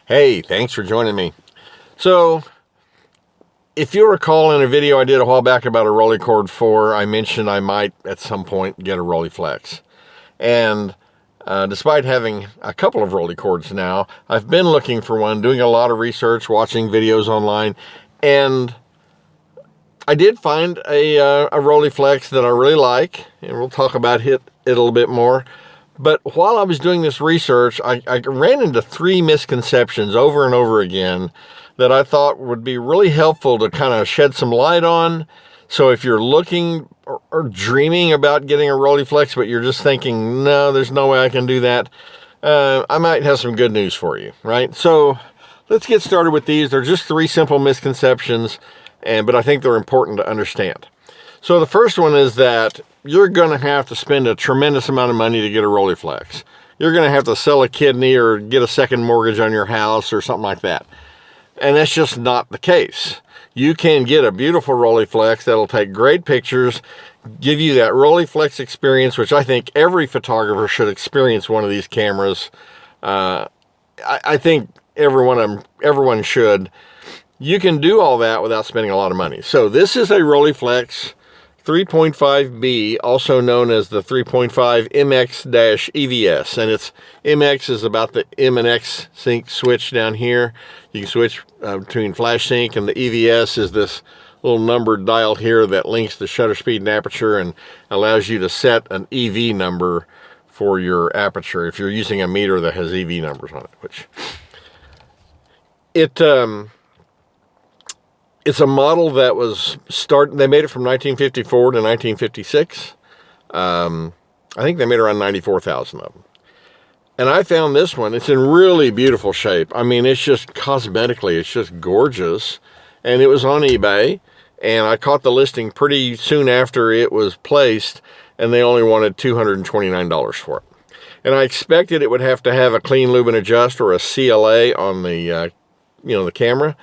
Hey, thanks for joining me. So, if you recall in a video I did a while back about a Rolleicord 4, I mentioned I might at some point get a Rolleiflex. And despite having a couple of Rolleicords now, I've been looking for one, doing a lot of research, watching videos online, and I did find a Rolleiflex that I really like, and we'll talk about it a little bit more. But while I was doing this research, I ran into three misconceptions over and over again that I thought would be really helpful to kind of shed some light on. So if you're looking or dreaming about getting a Rolleiflex, but you're just thinking, no, there's no way I can do that, I might have some good news for you, right? So let's get started with these. They're just three simple misconceptions, but I think they're important to understand. So the first one is that you're going to have to spend a tremendous amount of money to get a Rolleiflex. You're going to have to sell a kidney or get a second mortgage on your house or something like that. And that's just not the case. You can get a beautiful Rolleiflex that'll take great pictures, give you that Rolleiflex experience, which I think every photographer should experience one of these cameras. I think everyone should. You can do all that without spending a lot of money. So this is a Rolleiflex 3.5B, also known as the 3.5 MX-EVS, and its MX is about the M and X sync switch down here. You can switch between flash sync, and the EVS is this little numbered dial here that links the shutter speed and aperture and allows you to set an EV number for your aperture if you're using a meter that has EV numbers on it, which it's a model that was they made it from 1954 to 1956. I think they made around 94,000 of them. And I found this one, it's in really beautiful shape. I mean, it's just cosmetically, it's just gorgeous. And it was on eBay, and I caught the listing pretty soon after it was placed, and they only wanted $229 for it. And I expected it would have to have a clean lube and adjust or a CLA on the, the camera.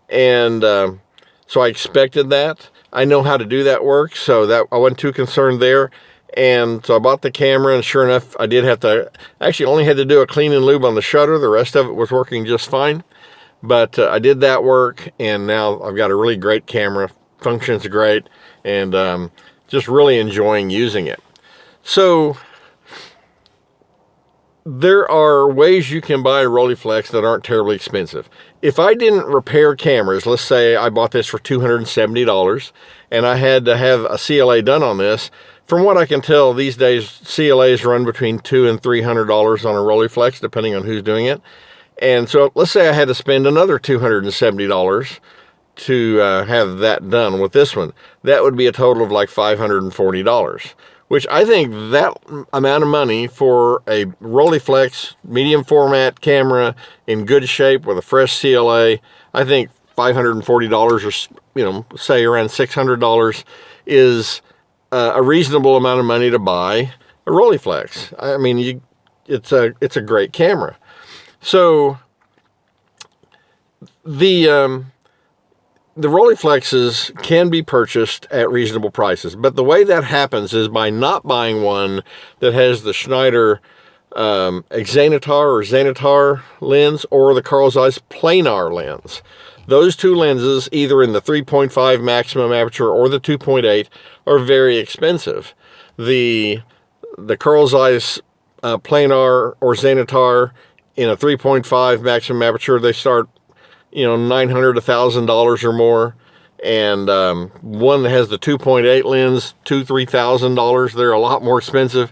And so I expected that. I know how to do that work, so that I wasn't too concerned there. And so I bought the camera, and sure enough, I did have to, actually only had to do a clean and lube on the shutter. The rest of it was working just fine. But I did that work, and now I've got a really great camera. Functions great, and just really enjoying using it. So there are ways you can buy a Rolleiflex that aren't terribly expensive. If I didn't repair cameras, let's say I bought this for $270 and I had to have a CLA done on this, from what I can tell these days, CLAs run between $200 and $300 on a Rolleiflex, depending on who's doing it. And so let's say I had to spend another $270 to have that done with this one. That would be a total of like $540. Which I think that amount of money for a Rolleiflex medium format camera in good shape with a fresh CLA, I think $540 or, say around $600 is a reasonable amount of money to buy a Rolleiflex. I mean, it's a great camera. So the Rolleiflexes can be purchased at reasonable prices, but the way that happens is by not buying one that has the Schneider Xanatar lens or the Carl Zeiss planar lens. Those two lenses, either in the 3.5 maximum aperture or the 2.8, are very expensive. The Carl Zeiss planar or Xanatar in a 3.5 maximum aperture, they start $900, $1,000 or more. And one that has the 2.8 lens, $2,000, $3,000, they're a lot more expensive.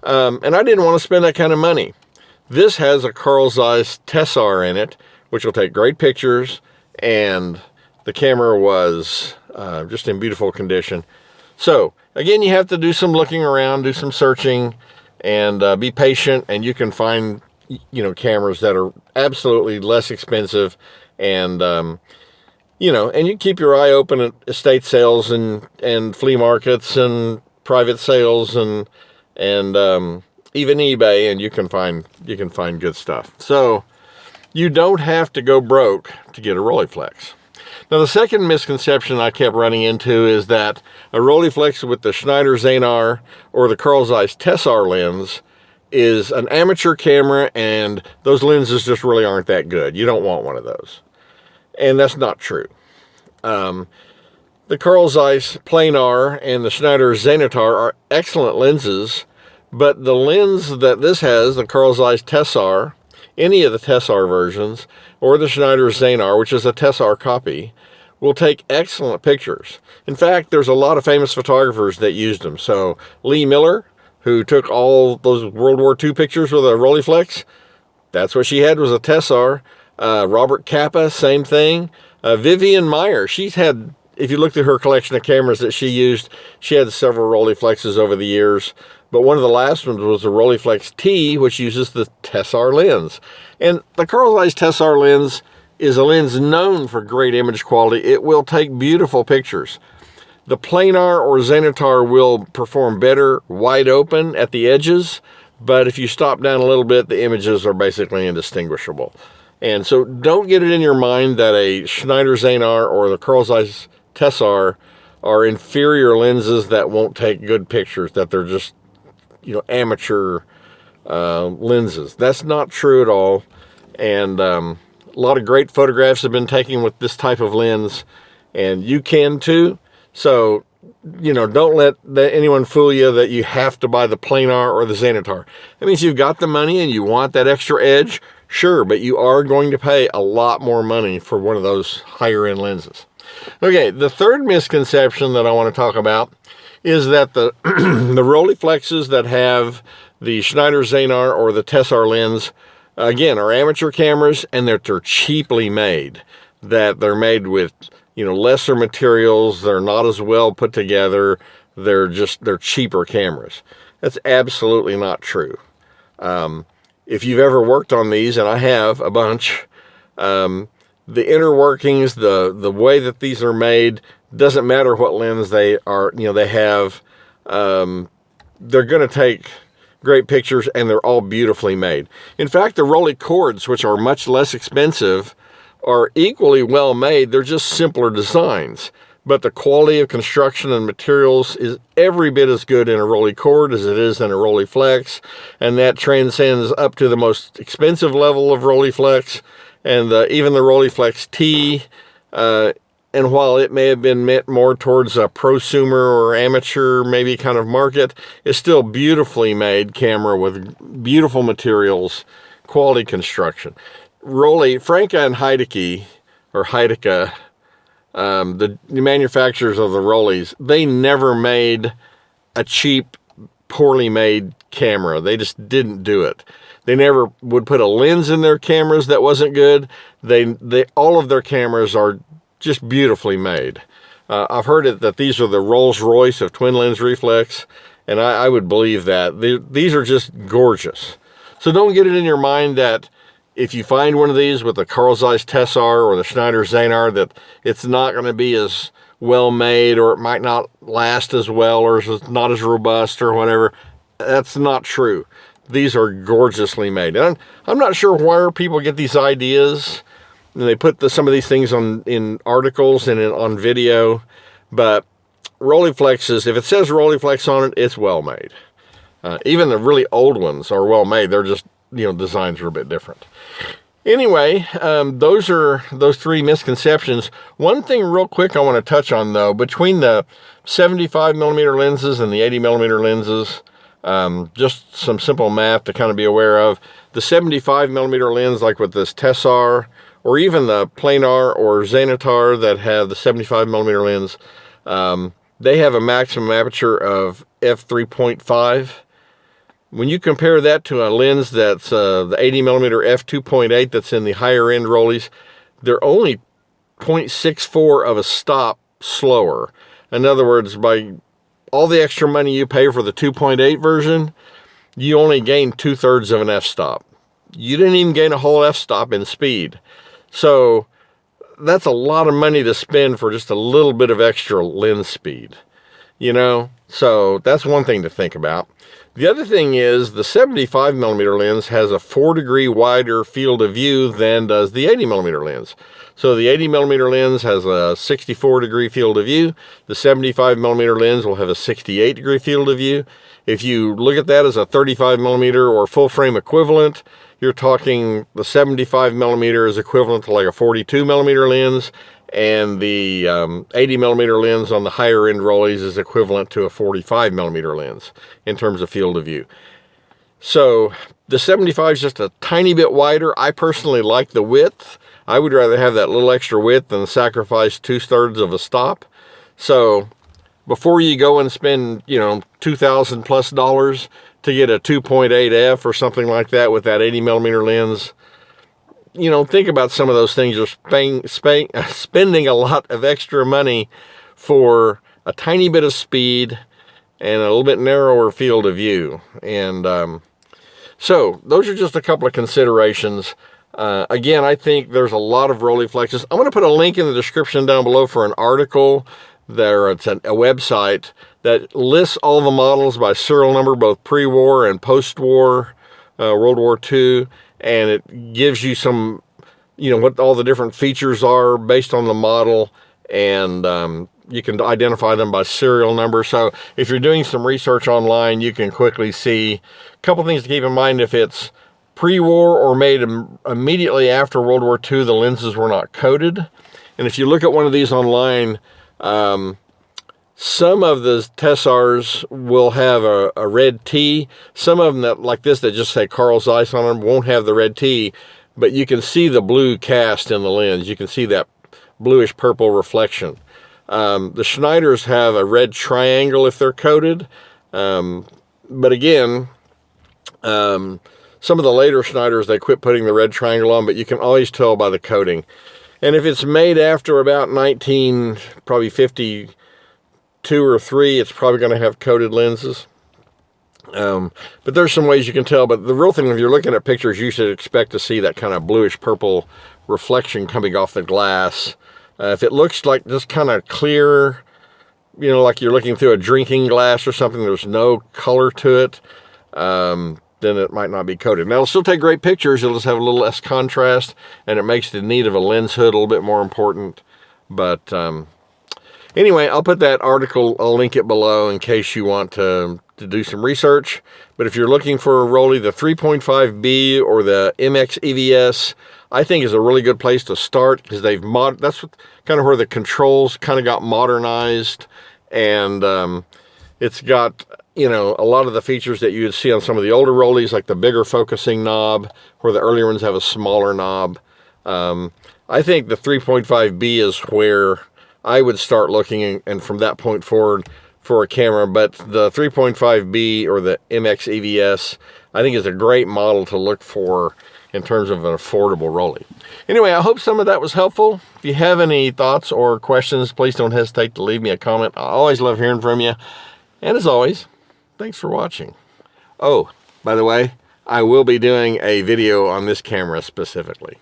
And I didn't want to spend that kind of money. This has a Carl Zeiss Tessar in it, which will take great pictures, and the camera was just in beautiful condition. So again, you have to do some looking around, do some searching, and be patient, and you can find cameras that are absolutely less expensive, and and you keep your eye open at estate sales and flea markets and private sales and even eBay, and you can find good stuff. So you don't have to go broke to get a Rolleiflex. Now, the second misconception I kept running into is that a Rolleiflex with the Schneider Xanar or the Carl Zeiss Tessar lens is an amateur camera, and those lenses just really aren't that good. You don't want one of those. And that's not true. The Carl Zeiss Planar and the Schneider Xanatar are excellent lenses, but the lens that this has, the Carl Zeiss Tessar, any of the Tessar versions, or the Schneider Xanar, which is a Tessar copy, will take excellent pictures. In fact, there's a lot of famous photographers that used them. So Lee Miller, who took all those World War II pictures with a Rolleiflex, that's what she had, was a Tessar. Robert Capa, same thing. Vivian Meyer, she's had, if you looked at her collection of cameras that she used, she had several Rolleiflexes over the years. But one of the last ones was the Rolleiflex T, which uses the Tessar lens. And the Carl Zeiss Tessar lens is a lens known for great image quality. It will take beautiful pictures. The Planar or Xanatar will perform better wide open at the edges, but if you stop down a little bit, the images are basically indistinguishable. And so don't get it in your mind that a Schneider Xanar or the Carl Zeiss Tessar are inferior lenses that won't take good pictures, that they're just, amateur lenses. That's not true at all. And a lot of great photographs have been taken with this type of lens, and you can too. So, don't let anyone fool you that you have to buy the Planar or the Xanatar. That means you've got the money and you want that extra edge, sure, but you are going to pay a lot more money for one of those higher end lenses. Okay, the third misconception that I want to talk about is that the the Rolleiflexes that have the Schneider Xanar or the Tessar lens, again, are amateur cameras, and that they're cheaply made. That they're made with, lesser materials, they're not as well put together, they're cheaper cameras. That's absolutely not true. If you've ever worked on these, and I have a bunch, the inner workings, the way that these are made, doesn't matter what lens they are, they have, they're going to take great pictures, and they're all beautifully made. In fact, the Rolleicords, which are much less expensive, are equally well made. They're just simpler designs, but the quality of construction and materials is every bit as good in a Rolleicord as it is in a Rolleiflex, and that transcends up to the most expensive level of Rolleiflex, and even the Rolleiflex T. And while it may have been meant more towards a prosumer or amateur maybe kind of market, it's still beautifully made camera with beautiful materials, quality construction. Franca and Heidecke, the manufacturers of the Rolleis, they never made a cheap, poorly made camera. They just didn't do it. They never would put a lens in their cameras that wasn't good. All of their cameras are just beautifully made. I've heard that these are the Rolls Royce of twin lens reflex, and I would believe that. These are just gorgeous. So don't get it in your mind that if you find one of these with the Carl Zeiss Tessar or the Schneider Xanar, that it's not going to be as well made, or it might not last as well, or it's not as robust or whatever. That's not true. These are gorgeously made. And I'm not sure where people get these ideas. And they put some of these things in articles and on video, but Rolleiflexes, if it says Rolleiflex on it, it's well made. Even the really old ones are well made. They're just, designs are a bit different. Anyway, those are those three misconceptions. One thing real quick I want to touch on, though, between the 75mm lenses and the 80mm lenses, just some simple math to kind of be aware of. The 75mm lens, like with this Tessar, or even the Planar or Xanatar that have the 75mm lens, they have a maximum aperture of f3.5. When you compare that to a lens that's the 80mm f2.8 that's in the higher end Rolleis, they're only 0.64 of a stop slower. In other words, by all the extra money you pay for the 2.8 version, you only gain 2/3 of an f-stop. You didn't even gain a whole f-stop in speed. So that's a lot of money to spend for just a little bit of extra lens speed, So that's one thing to think about. The other thing is the 75mm lens has a 4-degree wider field of view than does the 80mm lens. So the 80mm lens has a 64-degree field of view. The 75mm lens will have a 68-degree field of view. If you look at that as a 35 millimeter or full frame equivalent, you're talking the 75 millimeter is equivalent to like a 42 millimeter lens, and the 80 millimeter lens on the higher end rollies is equivalent to a 45 millimeter lens in terms of field of view. So the 75 is just a tiny bit wider. I personally like the width. I would rather have that little extra width than sacrifice 2/3 of a stop. So before you go and spend, you know, $2,000 plus to get a 2.8 f or something like that with that 80 millimeter lens, you know, think about some of those things. You're spending a lot of extra money for a tiny bit of speed and a little bit narrower field of view. And so those are just a couple of considerations. Again, I think there's a lot of Rolleiflexes. I'm going to put a link in the description down below for an article. It's a website that lists all the models by serial number, both pre-war and post-war, World War II, and it gives you some, you know, what all the different features are based on the model, and you can identify them by serial number. So if you're doing some research online, you can quickly see a couple things to keep in mind. If it's pre-war or made immediately after World War II, the lenses were not coated. And if you look at one of these online, some of the Tessars will have a red T. Some of them that like this that just say Carl Zeiss on them won't have the red T, but you can see the blue cast in the lens. You can see that bluish purple reflection. The Schneiders have a red triangle if they're coated, but again, some of the later Schneiders, they quit putting the red triangle on, but you can always tell by the coating. And if it's made after about probably 52 or 3, it's probably going to have coated lenses. But there's some ways you can tell. But the real thing, if you're looking at pictures, you should expect to see that kind of bluish purple reflection coming off the glass. If it looks like just kind of clear, you know, like you're looking through a drinking glass or something, there's no color to it, then it might not be coated. Now, it'll still take great pictures. It'll just have a little less contrast, and it makes the need of a lens hood a little bit more important. But anyway, I'll put that article, I'll link it below in case you want to do some research. But if you're looking for a Rolleiflex, the 3.5B or the MX EVS, I think is a really good place to start, because that's kind of where the controls kind of got modernized, and it's got, you know, a lot of the features that you would see on some of the older Rolleis, like the bigger focusing knob, where the earlier ones have a smaller knob. I think the 3.5B is where I would start looking, and from that point forward for a camera. But the 3.5B or the MX EVS, I think is a great model to look for in terms of an affordable Rolleiflex. Anyway, I hope some of that was helpful. If you have any thoughts or questions, please don't hesitate to leave me a comment. I always love hearing from you. And as always, thanks for watching. Oh, by the way, I will be doing a video on this camera specifically.